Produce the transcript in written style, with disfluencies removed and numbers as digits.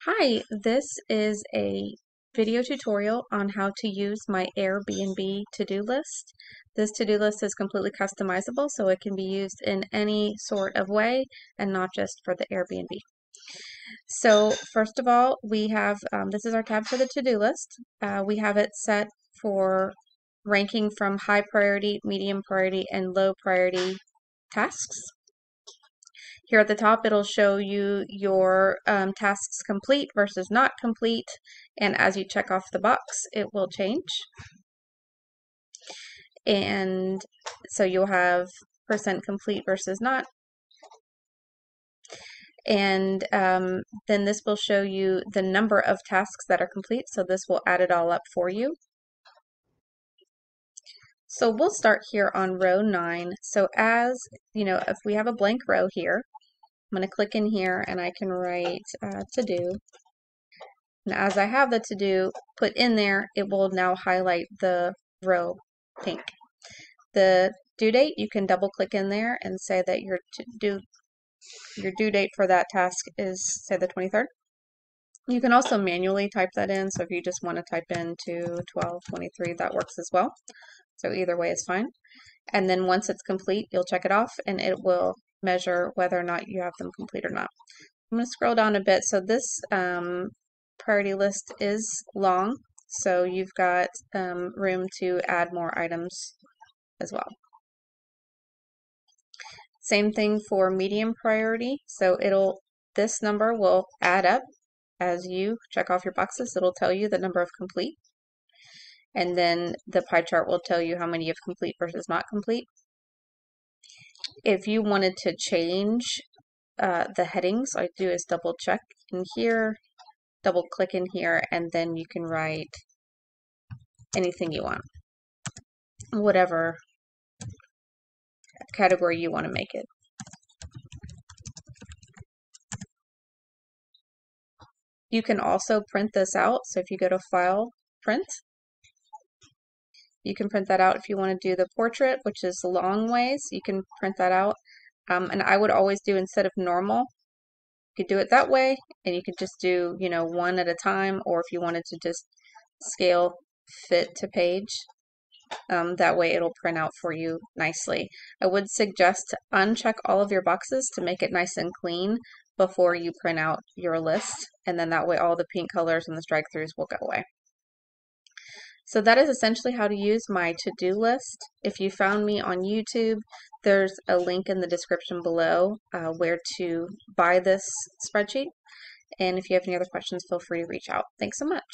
Hi, this is a video tutorial on how to use my Airbnb to-do list. This to-do list is completely customizable, so it can be used in any sort of way and not just for the Airbnb. So first of all, we have, this is our tab for the to-do list. We have it set for ranking from high priority, medium priority, and low priority tasks. Here at the top, it'll show you your tasks complete versus not complete, and as you check off the box, it will change. And so you'll have percent complete versus not. And then this will show you the number of tasks that are complete, so this will add it all up for you. So we'll start here on row 9. So as you know, if we have a blank row here, I'm going to click in here and I can write to do. And as I have the to do put in there, it will now highlight the row pink. The due date, you can double click in there and say that your due date for that task is, say, the 23rd. You can also manually type that in, so if you just want to type in to 12/23, that works as well. So either way is fine. And then once it's complete, you'll check it off and it will measure whether or not you have them complete or not. I'm going to scroll down a bit. So this priority list is long, so you've got room to add more items as well. Same thing for medium priority. So this number will add up as you check off your boxes. It'll tell you the number of complete. And then the pie chart will tell you how many of complete versus not complete. If you wanted to change the headings, all you do is double check in here, double click in here, and then you can write anything you want, whatever category you want to make it. You can also print this out. So if you go to File, Print, you can print that out. If you want to do the portrait, which is long ways, you can print that out. And I would always do, instead of normal, you could do it that way, and you could just do, one at a time, or if you wanted to just scale fit to page, that way it'll print out for you nicely. I would suggest to uncheck all of your boxes to make it nice and clean before you print out your list, and then that way all the pink colors and the strike throughs will go away. So that is essentially how to use my to-do list. If you found me on YouTube, there's a link in the description below where to buy this spreadsheet. And if you have any other questions, feel free to reach out. Thanks so much.